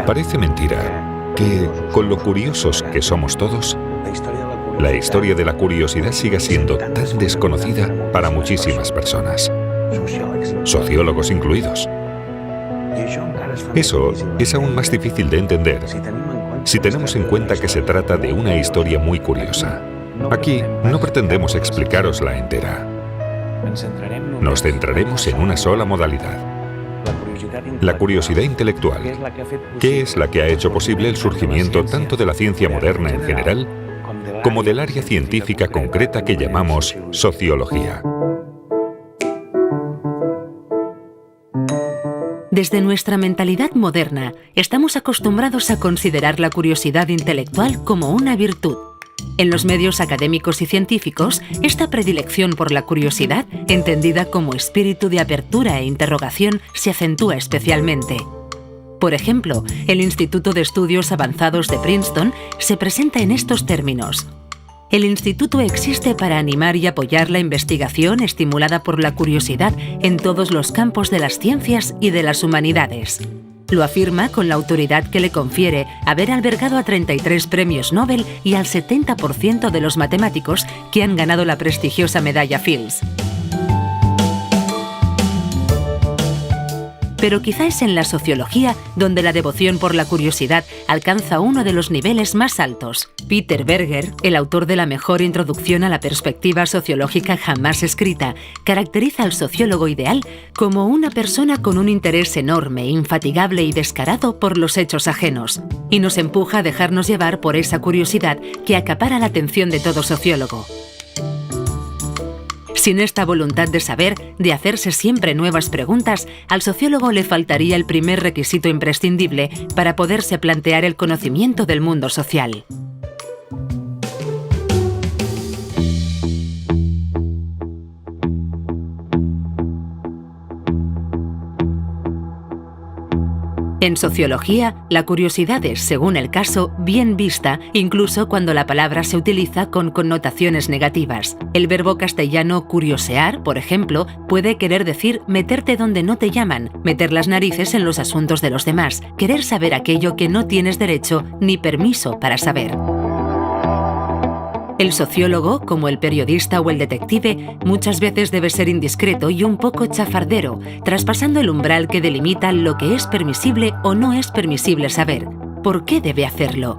Parece mentira que, con lo curiosos que somos todos, la historia de la curiosidad siga siendo tan desconocida para muchísimas personas, sociólogos incluidos. Eso es aún más difícil de entender si tenemos en cuenta que se trata de una historia muy curiosa. Aquí no pretendemos explicarosla entera. Nos centraremos en una sola modalidad: la curiosidad intelectual, que es la que ha hecho posible el surgimiento tanto de la ciencia moderna en general como del área científica concreta que llamamos sociología. Desde nuestra mentalidad moderna, estamos acostumbrados a considerar la curiosidad intelectual como una virtud. En los medios académicos y científicos, esta predilección por la curiosidad, entendida como espíritu de apertura e interrogación, se acentúa especialmente. Por ejemplo, el Instituto de Estudios Avanzados de Princeton se presenta en estos términos: el instituto existe para animar y apoyar la investigación estimulada por la curiosidad en todos los campos de las ciencias y de las humanidades. Lo afirma con la autoridad que le confiere haber albergado a 33 premios Nobel y al 70% de los matemáticos que han ganado la prestigiosa medalla Fields. Pero quizá es en la sociología donde la devoción por la curiosidad alcanza uno de los niveles más altos. Peter Berger, el autor de la mejor introducción a la perspectiva sociológica jamás escrita, caracteriza al sociólogo ideal como una persona con un interés enorme, infatigable y descarado por los hechos ajenos, y nos empuja a dejarnos llevar por esa curiosidad que acapara la atención de todo sociólogo. Sin esta voluntad de saber, de hacerse siempre nuevas preguntas, al sociólogo le faltaría el primer requisito imprescindible para poderse plantear el conocimiento del mundo social. En sociología, la curiosidad es, según el caso, bien vista, incluso cuando la palabra se utiliza con connotaciones negativas. El verbo castellano curiosear, por ejemplo, puede querer decir meterte donde no te llaman, meter las narices en los asuntos de los demás, querer saber aquello que no tienes derecho ni permiso para saber. El sociólogo, como el periodista o el detective, muchas veces debe ser indiscreto y un poco chafardero, traspasando el umbral que delimita lo que es permisible o no es permisible saber. ¿Por qué debe hacerlo?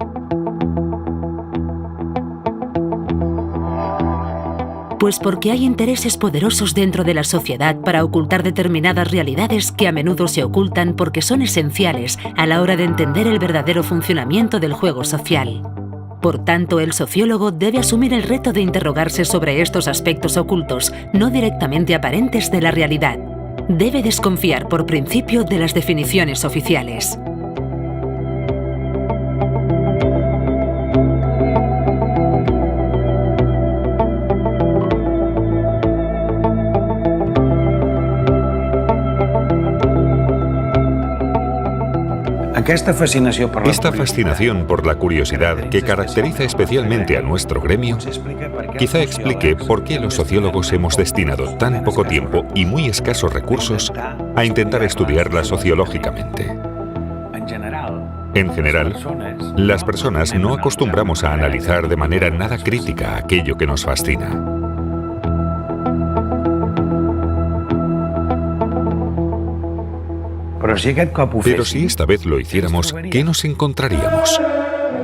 Pues porque hay intereses poderosos dentro de la sociedad para ocultar determinadas realidades que a menudo se ocultan porque son esenciales a la hora de entender el verdadero funcionamiento del juego social. Por tanto, el sociólogo debe asumir el reto de interrogarse sobre estos aspectos ocultos, no directamente aparentes de la realidad. Debe desconfiar por principio de las definiciones oficiales. Esta fascinación por la curiosidad que caracteriza especialmente a nuestro gremio, quizá explique por qué los sociólogos hemos destinado tan poco tiempo y muy escasos recursos a intentar estudiarla sociológicamente. En general, las personas no acostumbramos a analizar de manera nada crítica aquello que nos fascina. Pero si esta vez lo hiciéramos, ¿qué nos encontraríamos?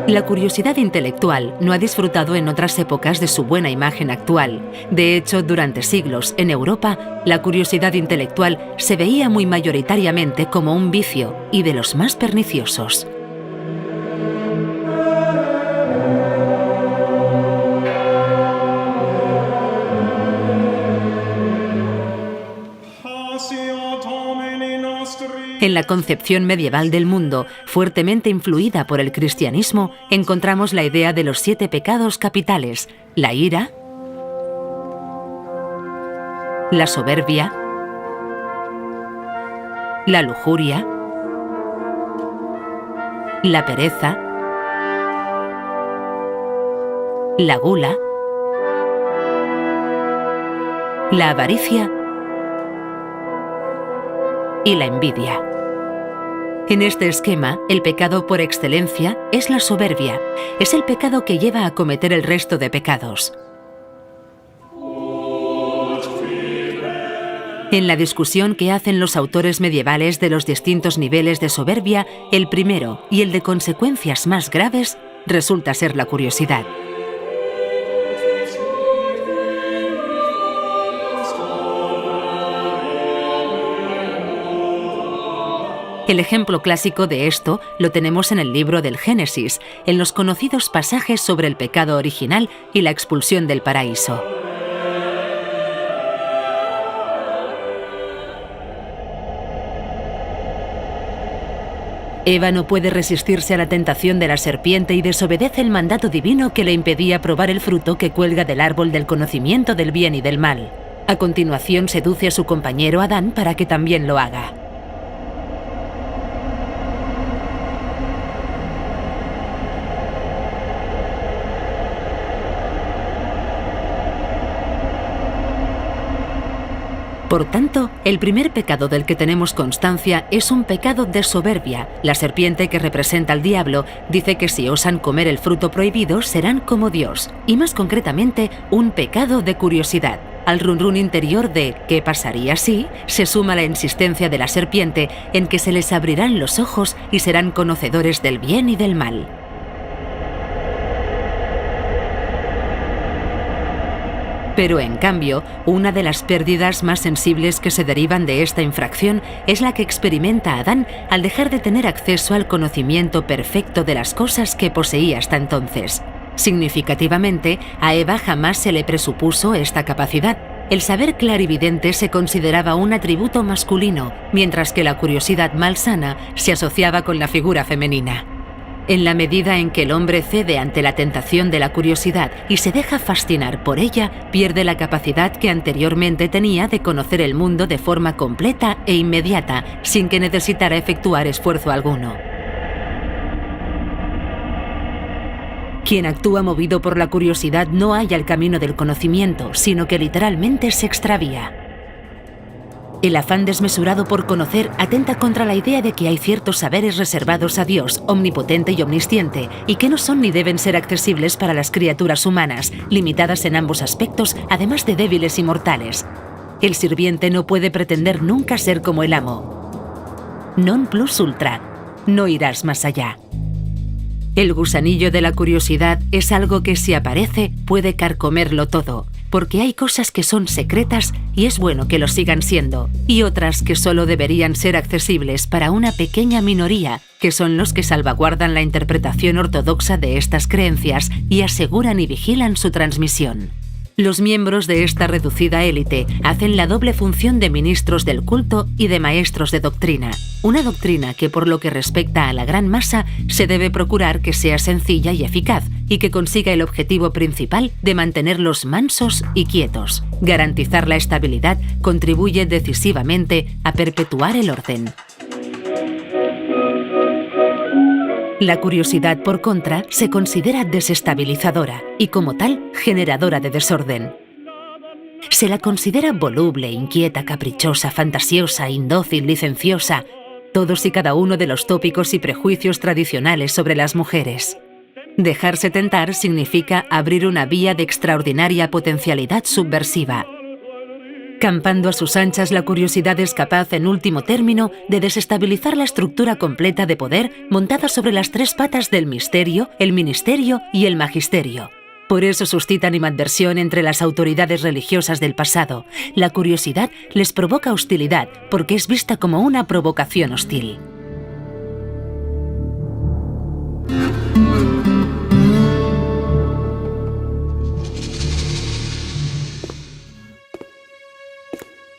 La curiosidad intelectual no ha disfrutado en otras épocas de su buena imagen actual. De hecho, durante siglos, en Europa, la curiosidad intelectual se veía muy mayoritariamente como un vicio y de los más perniciosos. En la concepción medieval del mundo, fuertemente influida por el cristianismo, encontramos la idea de los 7 pecados capitales: la ira, la soberbia, la lujuria, la pereza, la gula, la avaricia y la envidia. En este esquema, el pecado por excelencia es la soberbia. Es el pecado que lleva a cometer el resto de pecados. En la discusión que hacen los autores medievales de los distintos niveles de soberbia, el primero y el de consecuencias más graves resulta ser la curiosidad. El ejemplo clásico de esto lo tenemos en el libro del Génesis, en los conocidos pasajes sobre el pecado original y la expulsión del paraíso. Eva no puede resistirse a la tentación de la serpiente y desobedece el mandato divino que le impedía probar el fruto que cuelga del árbol del conocimiento del bien y del mal. A continuación seduce a su compañero Adán para que también lo haga. Por tanto, el primer pecado del que tenemos constancia es un pecado de soberbia. La serpiente, que representa al diablo, dice que si osan comer el fruto prohibido serán como Dios, y más concretamente, un pecado de curiosidad. Al run-run interior de ¿qué pasaría si? Se suma la insistencia de la serpiente en que se les abrirán los ojos y serán conocedores del bien y del mal. Pero en cambio, una de las pérdidas más sensibles que se derivan de esta infracción es la que experimenta Adán al dejar de tener acceso al conocimiento perfecto de las cosas que poseía hasta entonces. Significativamente, a Eva jamás se le presupuso esta capacidad. El saber clarividente se consideraba un atributo masculino, mientras que la curiosidad malsana se asociaba con la figura femenina. En la medida en que el hombre cede ante la tentación de la curiosidad y se deja fascinar por ella, pierde la capacidad que anteriormente tenía de conocer el mundo de forma completa e inmediata, sin que necesitara efectuar esfuerzo alguno. Quien actúa movido por la curiosidad no halla el camino del conocimiento, sino que literalmente se extravía. El afán desmesurado por conocer atenta contra la idea de que hay ciertos saberes reservados a Dios, omnipotente y omnisciente, y que no son ni deben ser accesibles para las criaturas humanas, limitadas en ambos aspectos, además de débiles y mortales. El sirviente no puede pretender nunca ser como el amo. Non plus ultra, no irás más allá. El gusanillo de la curiosidad es algo que, si aparece, puede carcomerlo todo, porque hay cosas que son secretas y es bueno que lo sigan siendo, y otras que solo deberían ser accesibles para una pequeña minoría, que son los que salvaguardan la interpretación ortodoxa de estas creencias y aseguran y vigilan su transmisión. Los miembros de esta reducida élite hacen la doble función de ministros del culto y de maestros de doctrina. Una doctrina que, por lo que respecta a la gran masa, se debe procurar que sea sencilla y eficaz y que consiga el objetivo principal de mantenerlos mansos y quietos. Garantizar la estabilidad contribuye decisivamente a perpetuar el orden. La curiosidad, por contra, se considera desestabilizadora y, como tal, generadora de desorden. Se la considera voluble, inquieta, caprichosa, fantasiosa, indócil, licenciosa, todos y cada uno de los tópicos y prejuicios tradicionales sobre las mujeres. Dejarse tentar significa abrir una vía de extraordinaria potencialidad subversiva. Campando a sus anchas, la curiosidad es capaz, en último término, de desestabilizar la estructura completa de poder montada sobre las tres patas del misterio, el ministerio y el magisterio. Por eso suscita animadversión entre las autoridades religiosas del pasado. La curiosidad les provoca hostilidad porque es vista como una provocación hostil.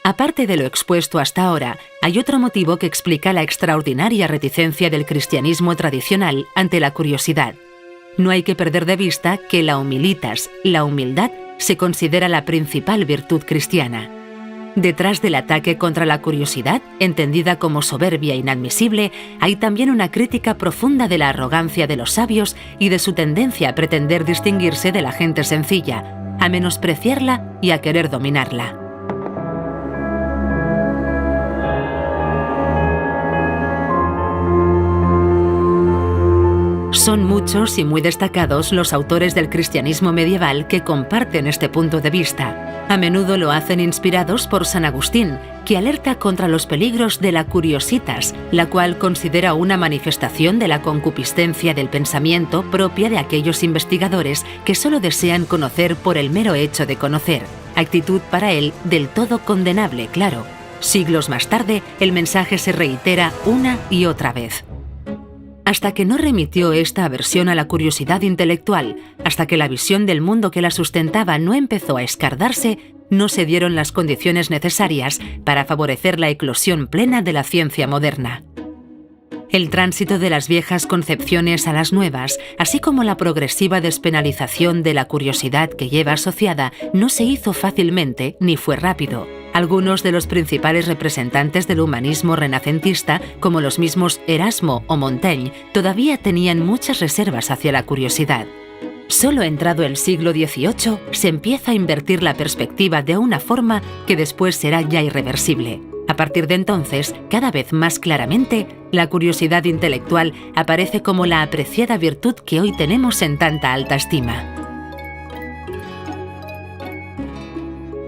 Aparte de lo expuesto hasta ahora, hay otro motivo que explica la extraordinaria reticencia del cristianismo tradicional ante la curiosidad. No hay que perder de vista que la humilitas, la humildad, se considera la principal virtud cristiana. Detrás del ataque contra la curiosidad, entendida como soberbia inadmisible, hay también una crítica profunda de la arrogancia de los sabios y de su tendencia a pretender distinguirse de la gente sencilla, a menospreciarla y a querer dominarla. Son muchos y muy destacados los autores del cristianismo medieval que comparten este punto de vista. A menudo lo hacen inspirados por San Agustín, que alerta contra los peligros de la curiositas, la cual considera una manifestación de la concupiscencia del pensamiento propia de aquellos investigadores que solo desean conocer por el mero hecho de conocer. Actitud para él del todo condenable, claro. Siglos más tarde, el mensaje se reitera una y otra vez. Hasta que no remitió esta aversión a la curiosidad intelectual, hasta que la visión del mundo que la sustentaba no empezó a escardarse, no se dieron las condiciones necesarias para favorecer la eclosión plena de la ciencia moderna. El tránsito de las viejas concepciones a las nuevas, así como la progresiva despenalización de la curiosidad que lleva asociada, no se hizo fácilmente ni fue rápido. Algunos de los principales representantes del humanismo renacentista, como los mismos Erasmo o Montaigne, todavía tenían muchas reservas hacia la curiosidad. Solo entrado el siglo XVIII se empieza a invertir la perspectiva de una forma que después será ya irreversible. A partir de entonces, cada vez más claramente, la curiosidad intelectual aparece como la apreciada virtud que hoy tenemos en tanta alta estima.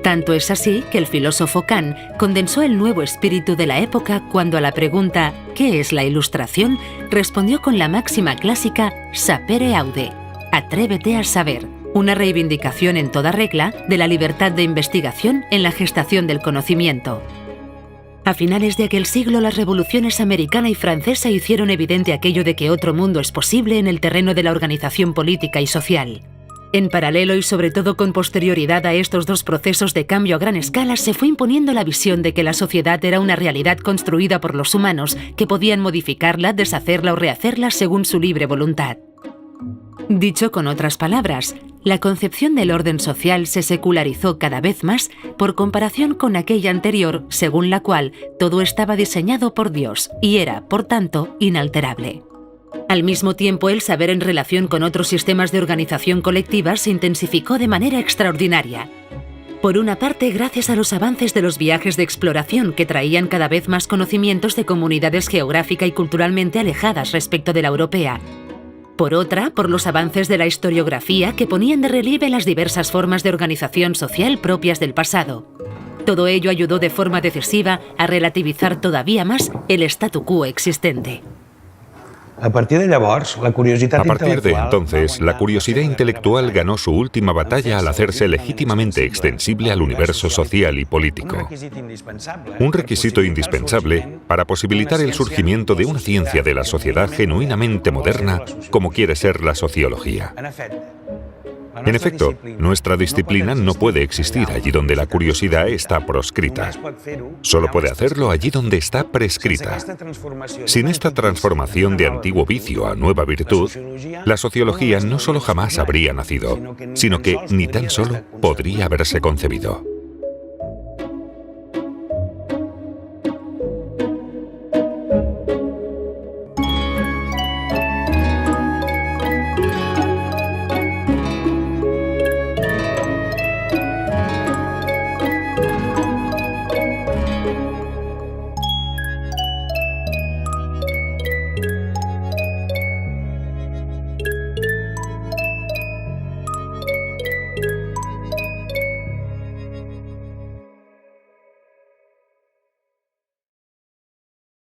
Tanto es así que el filósofo Kant condensó el nuevo espíritu de la época cuando a la pregunta ¿qué es la ilustración?, respondió con la máxima clásica sapere aude, atrévete a saber, una reivindicación en toda regla de la libertad de investigación en la gestación del conocimiento. A finales de aquel siglo, las revoluciones americana y francesa hicieron evidente aquello de que otro mundo es posible en el terreno de la organización política y social. En paralelo y sobre todo con posterioridad a estos dos procesos de cambio a gran escala, se fue imponiendo la visión de que la sociedad era una realidad construida por los humanos que podían modificarla, deshacerla o rehacerla según su libre voluntad. Dicho con otras palabras, la concepción del orden social se secularizó cada vez más por comparación con aquella anterior, según la cual todo estaba diseñado por Dios y era, por tanto, inalterable. Al mismo tiempo, el saber en relación con otros sistemas de organización colectiva se intensificó de manera extraordinaria. Por una parte, gracias a los avances de los viajes de exploración que traían cada vez más conocimientos de comunidades geográfica y culturalmente alejadas respecto de la europea. Por otra, por los avances de la historiografía que ponían de relieve las diversas formas de organización social propias del pasado. Todo ello ayudó de forma decisiva a relativizar todavía más el statu quo existente. A partir de entonces, la curiosidad intelectual ganó su última batalla al hacerse legítimamente extensible al universo social y político. Un requisito indispensable para posibilitar el surgimiento de una ciencia de la sociedad genuinamente moderna, como quiere ser la sociología. En efecto, nuestra disciplina no puede existir allí donde la curiosidad está proscrita. Solo puede hacerlo allí donde está prescrita. Sin esta transformación de antiguo vicio a nueva virtud, la sociología no solo jamás habría nacido, sino que ni tan solo podría haberse concebido.